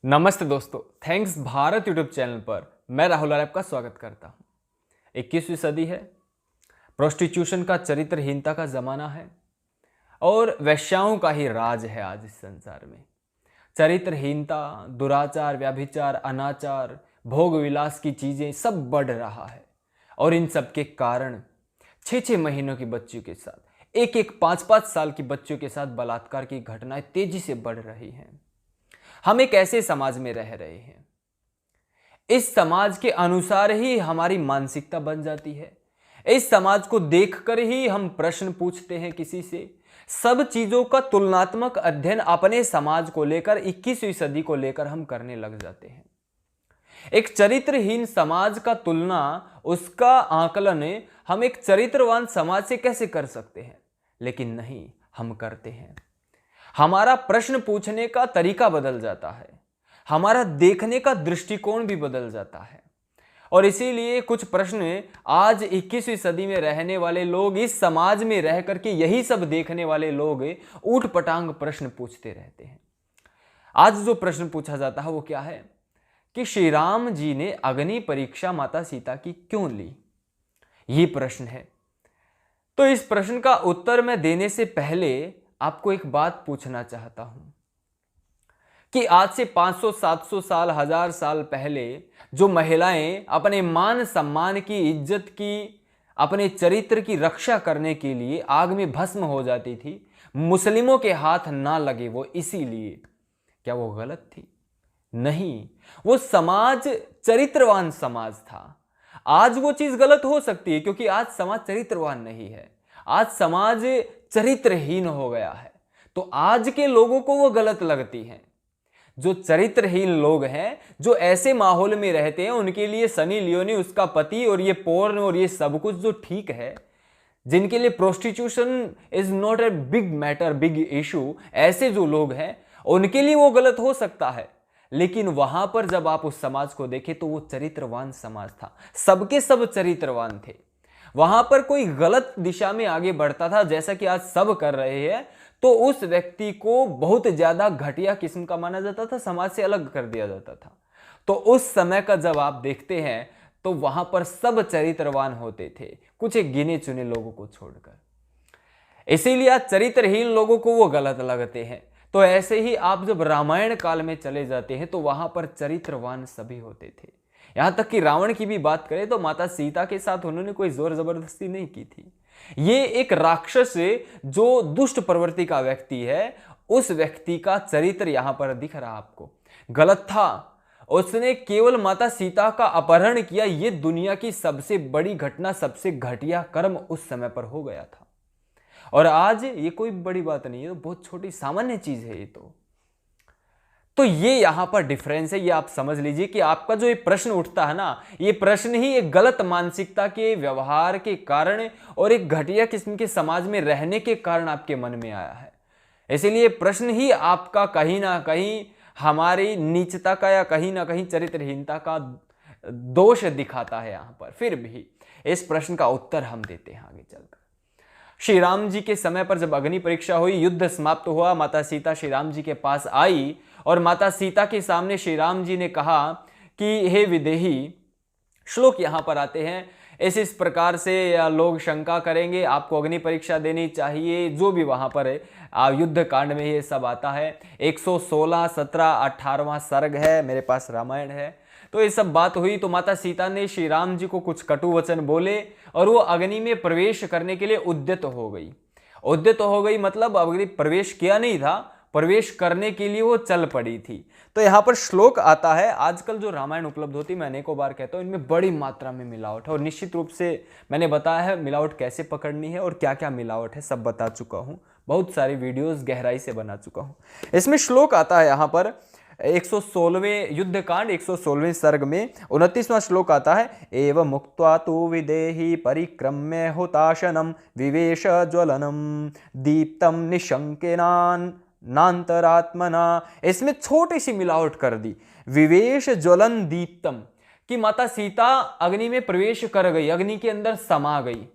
नमस्ते दोस्तों, thanks Bharat YouTube channel पर मैं राहुल आपका स्वागत करता हूं। 21वीं सदी है, प्रोस्टिट्यूशन का चरित्रहीनता का जमाना है और वेश्याओं का ही राज है आज इस संसार में। चरित्रहीनता, दुराचार, व्यभिचार, अनाचार, भोग विलास की चीजें सब बढ़ रहा है और इन सब के कारण 6-6 महीनों की बच्चियों के साथ, एक 5-5 साल की बच्चियों के साथ बलात्कार की घटनाएं तेजी से बढ़ रही हैं। हम एक ऐसे समाज में रह रहे हैं, इस समाज के अनुसार ही हमारी मानसिकता बन जाती है। इस समाज को देखकर ही हम प्रश्न पूछते हैं किसी से। सब चीजों का तुलनात्मक अध्ययन अपने समाज को लेकर, 21वीं सदी को लेकर हम करने लग जाते हैं। एक चरित्रहीन समाज का तुलना, उसका आकलन हम एक चरित्रवान समाज से कैसे कर सकते हैं? लेकिन नहीं, हम करते हैं। हमारा प्रश्न पूछने का तरीका बदल जाता है, हमारा देखने का दृष्टिकोण भी बदल जाता है और इसीलिए कुछ प्रश्न आज 21वीं सदी में रहने वाले लोग, इस समाज में रह करके यही सब देखने वाले लोग ऊट पटांग प्रश्न पूछते रहते हैं। आज जो प्रश्न पूछा जाता है वो क्या है कि श्री राम जी ने अग्नि परीक्षा माता सीता की क्यों ली? ये प्रश्न है। तो इस प्रश्न का उत्तर मैं देने से पहले आपको एक बात पूछना चाहता हूं कि आज से 500, 700 साल, 1000 साल पहले जो महिलाएं अपने मान सम्मान की, इज्जत की, अपने चरित्र की रक्षा करने के लिए आग में भस्म हो जाती थी, मुस्लिमों के हाथ ना लगे वो इसीलिए, क्या वो गलत थी? नहीं, वो समाज चरित्रवान समाज था। आज वो चीज गलत हो सकती है क्योंकि आज समाज चरित्रवान नहीं है, आज समाज चरित्रहीन हो गया है। तो आज के लोगों को वो गलत लगती है। जो चरित्रहीन लोग हैं, जो ऐसे माहौल में रहते हैं, उनके लिए सनी लियोनी, उसका पति और ये पोर्न और ये सब कुछ जो ठीक है, जिनके लिए prostitution is not a big matter, big issue, ऐसे जो लोग हैं उनके लिए वो गलत हो सकता है। लेकिन वहां पर जब आप उस समाज को देखें तो वो चरित्रवान समाज था, सबके सब चरित्रवान थे। वहां पर कोई गलत दिशा में आगे बढ़ता था जैसा कि आज सब कर रहे हैं, तो उस व्यक्ति को बहुत ज्यादा घटिया किस्म का माना जाता था, समाज से अलग कर दिया जाता था। तो उस समय का जब आप देखते हैं तो वहां पर सब चरित्रवान होते थे, कुछ एक गिने चुने लोगों को छोड़कर। इसीलिए आज चरित्रहीन लोगों को वो गलत लगते हैं। तो ऐसे ही आप जब रामायण काल में चले जाते हैं तो वहां पर चरित्रवान सभी होते थे। यहां तक कि रावण की भी बात करें तो माता सीता के साथ उन्होंने कोई जोर जबरदस्ती नहीं की थी। ये एक राक्षस जो दुष्ट प्रवृत्ति का व्यक्ति है, उस व्यक्ति का चरित्र यहां पर दिख रहा आपको, गलत था। उसने केवल माता सीता का अपहरण किया, ये दुनिया की सबसे बड़ी घटना, सबसे घटिया कर्म उस समय पर हो गया था। और आज ये कोई बड़ी बात नहीं है, तो बहुत छोटी सामान्य चीज है ये। तो ये यहां पर डिफरेंस है, ये आप समझ लीजिए कि आपका जो ये प्रश्न उठता है ना, ये प्रश्न ही एक गलत मानसिकता के व्यवहार के कारण और एक घटिया किस्म के समाज में रहने के कारण आपके मन में आया है। इसीलिए प्रश्न ही आपका कहीं ना कहीं हमारी नीचता का या कहीं ना कहीं चरित्रहीनता का दोष दिखाता है। यहां पर फिर भी इस प्रश्न का उत्तर हम देते हैं आगे चलकर। श्री राम जी के समय पर जब अग्नि परीक्षा हुई, युद्ध समाप्त हुआ, माता सीता श्री राम जी के पास आई और माता सीता के सामने श्री राम जी ने कहा कि हे विदेही, श्लोक यहां पर आते हैं, इस प्रकार से या लोग शंका करेंगे, आपको अग्नि परीक्षा देनी चाहिए, जो भी वहां पर युद्ध कांड में ये सब आता है। 116, 17, 18वां सर्ग है, मेरे पास रामायण है। तो ये सब बात हुई तो माता सीता ने श्री राम जी को कुछ कटु वचन बोले और वो अग्नि में प्रवेश करने के लिए उद्यत हो गई। उद्यत हो गई मतलब अग्नि प्रवेश किया नहीं था, प्रवेश करने के लिए वो चल पड़ी थी। तो यहां पर श्लोक आता है, आजकल जो रामायण उपलब्ध होती है, मैं अनेकों बार कहता हूं, इनमें बड़ी मात्रा में मिलावट है और निश्चित रूप से मैंने बताया है मिलावट कैसे पकड़नी है और क्या क्या मिलावट है, सब बता चुका हूं, बहुत सारी वीडियोस गहराई से बना चुका हूं। इसमें श्लोक आता है यहां पर 116वें युद्ध कांड 116वें सर्ग में 29वां श्लोक आता है, एव मुक्त्वा तु विदेही परिक्रम्य हुताशनम विवेश ज्वलनम दीप्तम निशंकेनान नांतरात्मना। इसमें छोटी सी मिलावट कर दी, विवेश ज्वलन दीप्तम, कि माता सीता अग्नि में प्रवेश कर गई, अग्नि के अंदर समा गई,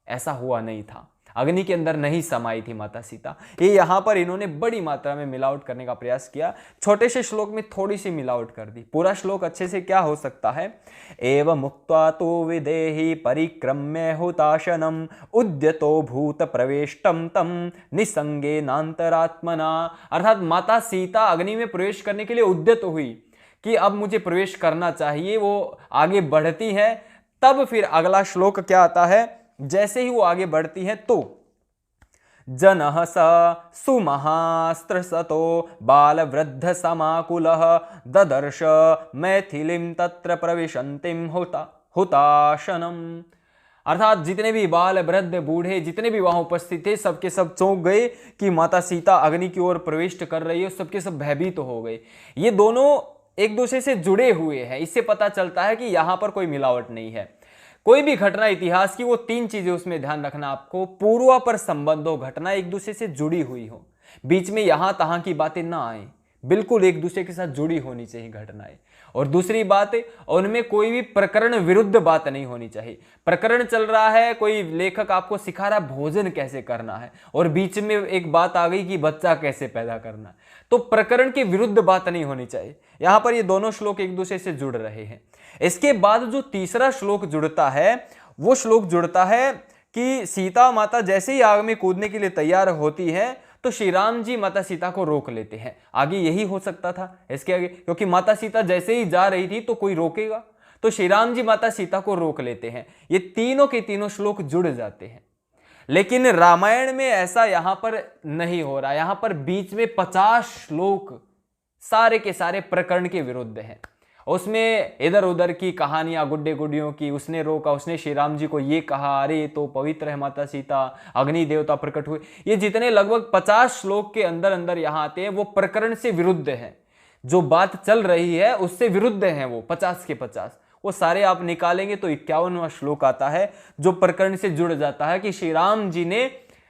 ऐसा हुआ नहीं था। अग्नि के अंदर नहीं समाई थी माता सीता। ये यहाँ पर इन्होंने बड़ी मात्रा में मिलावट करने का प्रयास किया, छोटे से श्लोक में थोड़ी सी मिलावट कर दी। पूरा श्लोक अच्छे से क्या हो सकता है, एवं मुक्त्वा तो विदेहि परिक्रम्य हुताशनम उद्यतो भूत प्रवेष्टम तम निसंगेनांतरात्मना। अर्थात माता सीता अग्नि में प्रवेश करने के लिए उद्यत हुई कि अब मुझे प्रवेश करना चाहिए, वो आगे बढ़ती है। तब फिर अगला श्लोक क्या आता है, जैसे ही वो आगे बढ़ती है तो जनः स सुमहास्त्रसतो बालवृद्ध समाकुलः ददर्श मैथिलीं तत्र प्रविशन्तीं हुताशनम। अर्थात जितने भी बाल वृद्ध बूढ़े जितने भी वहां उपस्थित थे सबके सब चौंक गए कि माता सीता अग्नि की ओर प्रविष्ट कर रही है, सबके सब भयभीत हो गए। ये दोनों एक दूसरे से जुड़े हुए हैं, इससे पता चलता है कि यहां पर कोई मिलावट नहीं है। कोई भी घटना इतिहास की, वो तीन चीजें उसमें ध्यान रखना आपको, पूर्वापर संबंध हो, घटना एक दूसरे से जुड़ी हुई हो, बीच में यहां तहां की बातें ना आए, बिल्कुल एक दूसरे के साथ जुड़ी होनी चाहिए घटनाएं। और दूसरी बात, उनमें कोई भी प्रकरण विरुद्ध बात नहीं होनी चाहिए। प्रकरण चल रहा है, कोई लेखक आपको सिखा रहा है भोजन कैसे करना है और बीच में एक बात आ गई कि बच्चा कैसे पैदा करना है, तो प्रकरण के विरुद्ध बात नहीं होनी चाहिए। यहां पर ये दोनों श्लोक एक दूसरे से जुड़ रहे हैं। इसके बाद जो तीसरा श्लोक जुड़ता है, वो श्लोक जुड़ता है कि सीता माता जैसे ही आग में कूदने के लिए तैयार होती है तो श्री राम जी माता सीता को रोक लेते हैं। आगे यही हो सकता था इसके आगे, क्योंकि माता सीता जैसे ही जा रही थी तो कोई रोकेगा, तो श्री राम जी माता सीता को रोक लेते हैं। ये तीनों के तीनों श्लोक जुड़ जाते हैं। लेकिन रामायण में ऐसा यहां पर नहीं हो रहा। यहां पर बीच में 50 श्लोक सारे के सारे प्रकरण के विरुद्ध हैं। उसमें इधर उधर की कहानियां, गुड्डे गुड्डियों की, उसने रोका, उसने श्री राम जी को ये कहा, अरे तो पवित्र है माता सीता, अग्नि देवता प्रकट हुए, ये जितने लगभग 50 श्लोक के अंदर अंदर यहां आते हैं वो प्रकरण से विरुद्ध हैं। जो बात चल रही है उससे विरुद्ध हैं वो 50 के 50। वो सारे आप निकालेंगे तो 51वां श्लोक आता है जो प्रकरण से जुड़ जाता है कि श्री राम जी ने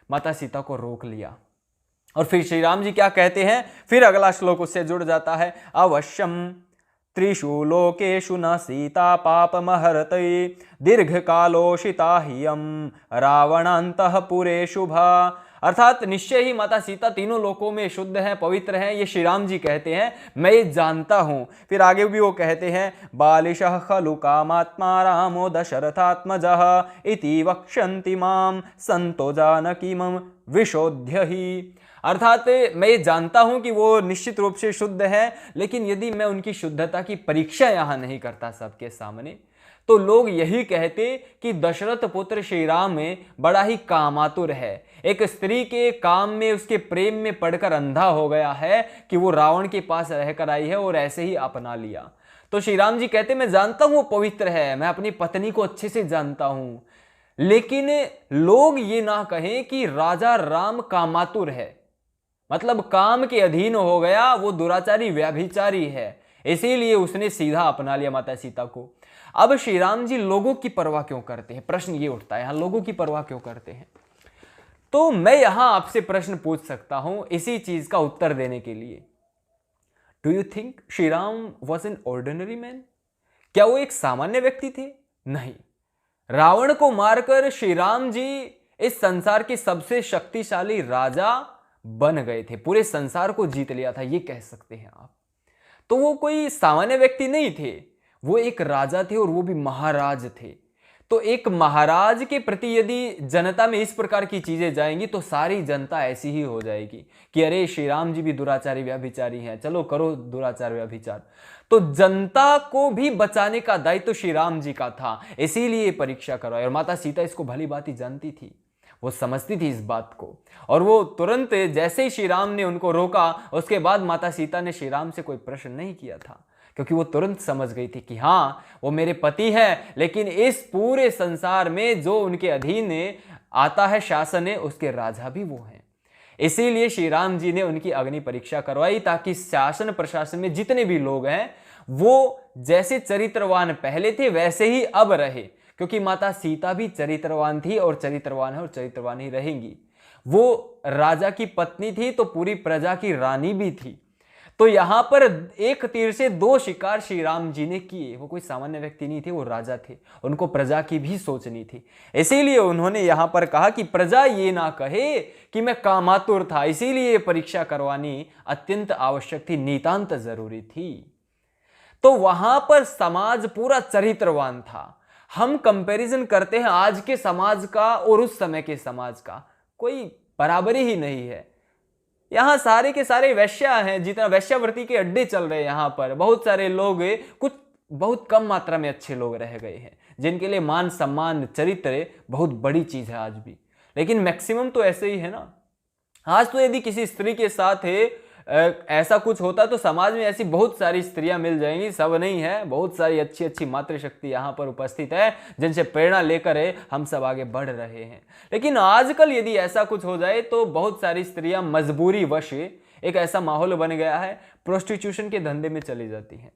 माता सीता को रोक लिया। और फिर श्री राम जी क्या कहते हैं, फिर अगला श्लोक उससे जुड़ जाता है, अवश्यम त्रिषु लोकेषु न सीता पापमहरते दीर्घकालोषिता हियम रावणान्तःपुरे शुभा। अर्थात निश्चय ही माता सीता तीनों लोकों में शुद्ध हैं, पवित्र हैं, ये श्री राम जी कहते हैं, मैं ये जानता हूं। फिर आगे भी वो कहते हैं, बालिशः खलु कामात्मा रामो दशरथात्मजः इति वक्ष्यन्ति मां संतो जानकीमं विशोध्य ही। अर्थात मैं ये जानता हूं कि वो निश्चित रूप से शुद्ध है, लेकिन यदि मैं उनकी शुद्धता की परीक्षा यहां नहीं करता सबके सामने तो लोग यही कहते कि दशरथ पुत्र श्री राम में बड़ा ही कामातुर है, एक स्त्री के काम में उसके प्रेम में पड़कर अंधा हो गया है कि वो रावण के पास रहकर आई है और ऐसे ही अपना लिया। तो श्री राम जी कहते मैं जानता हूं वो पवित्र है, मैं अपनी पत्नी को अच्छे से जानता हूं, लेकिन लोग ये ना कहें कि राजा राम कामातुर है, मतलब काम के अधीन हो गया, वो दुराचारी व्याभिचारी है, इसीलिए उसने सीधा अपना लिया माता सीता को। अब श्री राम जी लोगों की परवाह क्यों करते हैं, प्रश्न ये उठता है यहां, लोगों की परवाह क्यों करते हैं। तो मैं यहां आपसे प्रश्न पूछ सकता हूं इसी चीज का उत्तर देने के लिए, do you think Shri Ram was an ordinary man? क्या वो एक सामान्य व्यक्ति थे? नहीं। रावण को मारकर श्री राम जी इस संसार के सबसे शक्तिशाली राजा बन गए थे, पूरे संसार को जीत लिया था, ये कह सकते हैं आप। तो वो कोई सामान्य व्यक्ति नहीं थे, वो एक राजा थे और वो भी महाराज थे। तो एक महाराज के प्रति यदि जनता में इस प्रकार की चीजें जाएंगी तो सारी जनता ऐसी ही हो जाएगी कि अरे श्री राम जी भी दुराचारी व्याभिचारी हैं, चलो करो दुराचार व्याभिचार। तो जनता को भी बचाने का दायित्व श्री राम जी का था, इसीलिए परीक्षा करवाई। और माता सीता इसको भली भांति जानती थी, वो समझती थी इस बात को, और वो तुरंत जैसे ही श्री राम ने उनको रोका उसके बाद माता सीता ने श्री राम से कोई प्रश्न नहीं किया था, क्योंकि वो तुरंत समझ गई थी कि हाँ वो मेरे पति हैं, लेकिन इस पूरे संसार में जो उनके अधीन आता है शासन है उसके राजा भी वो हैं। इसीलिए श्री राम जी ने उनकी अग्नि परीक्षा करवाई ताकि शासन प्रशासन में जितने भी लोग हैं वो जैसे चरित्रवान पहले थे वैसे ही अब रहे, क्योंकि माता सीता भी चरित्रवान थी और चरित्रवान है और चरित्रवान ही रहेंगी। वो राजा की पत्नी थी तो पूरी प्रजा की रानी भी थी। तो यहां पर एक तीर से दो शिकार श्री राम जी ने किए। वो कोई सामान्य व्यक्ति नहीं थे, वो राजा थे, उनको प्रजा की भी सोचनी थी। इसीलिए उन्होंने यहां पर कहा कि प्रजा ये ना कहे कि मैं कामातुर था, इसीलिए परीक्षा करवानी अत्यंत आवश्यक थी, नितांत जरूरी थी। तो वहां पर समाज पूरा चरित्रवान था। हम कंपैरिजन करते हैं आज के समाज का और उस समय के समाज का, कोई बराबरी ही नहीं है। यहां सारे के सारे वैश्या हैं, जितना वैश्यावृत्ति के अड्डे चल रहे हैं यहां पर, बहुत सारे लोग, कुछ बहुत कम मात्रा में अच्छे लोग रह गए हैं जिनके लिए मान सम्मान चरित्र बहुत बड़ी चीज है आज भी, लेकिन मैक्सिमम तो ऐसे ही है ना। आज तो यदि किसी स्त्री के साथ ऐसा कुछ होता तो समाज में ऐसी बहुत सारी स्त्रियां मिल जाएंगी, सब नहीं है, बहुत सारी अच्छी अच्छी मातृशक्ति यहाँ पर उपस्थित है जिनसे प्रेरणा लेकर हम सब आगे बढ़ रहे हैं। लेकिन आजकल यदि ऐसा कुछ हो जाए तो बहुत सारी स्त्रियां मजबूरी वश, एक ऐसा माहौल बन गया है, प्रोस्टिट्यूशन के धंधे में चली जाती हैं।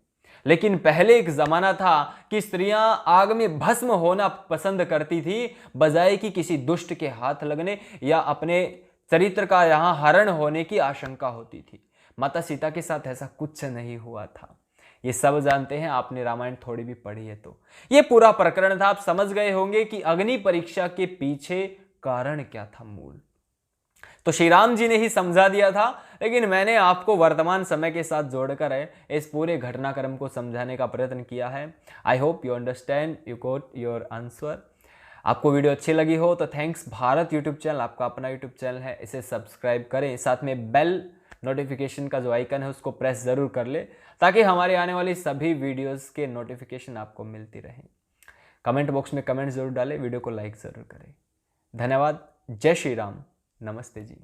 लेकिन पहले एक जमाना था कि स्त्रियां आग में भस्म होना पसंद करती थी, बजाय कि किसी दुष्ट के हाथ लगने या अपने चरित्र का यहां हरण होने की आशंका होती थी। माता सीता के साथ ऐसा कुछ नहीं हुआ था, ये सब जानते हैं, आपने रामायण थोड़ी भी पढ़ी है तो। ये पूरा प्रकरण था, आप समझ गए होंगे कि अग्नि परीक्षा के पीछे कारण क्या था मूल। तो श्री राम जी ने ही समझा दिया था, लेकिन मैंने आपको वर्तमान समय के साथ जोड़कर इस पूरे घटनाक्रम को समझाने का प्रयत्न किया है। I hope you understand, you got your answer. आपको वीडियो अच्छी लगी हो तो थैंक्स भारत यूट्यूब चैनल, आपका अपना यूट्यूब चैनल है, इसे सब्सक्राइब करें, साथ में बेल नोटिफिकेशन का जो आइकन है उसको प्रेस जरूर कर ले, ताकि हमारे आने वाली सभी वीडियोस के नोटिफिकेशन आपको मिलती रहे। कमेंट बॉक्स में कमेंट जरूर डालें, वीडियो को लाइक जरूर करें। धन्यवाद। जय श्री राम। नमस्ते जी।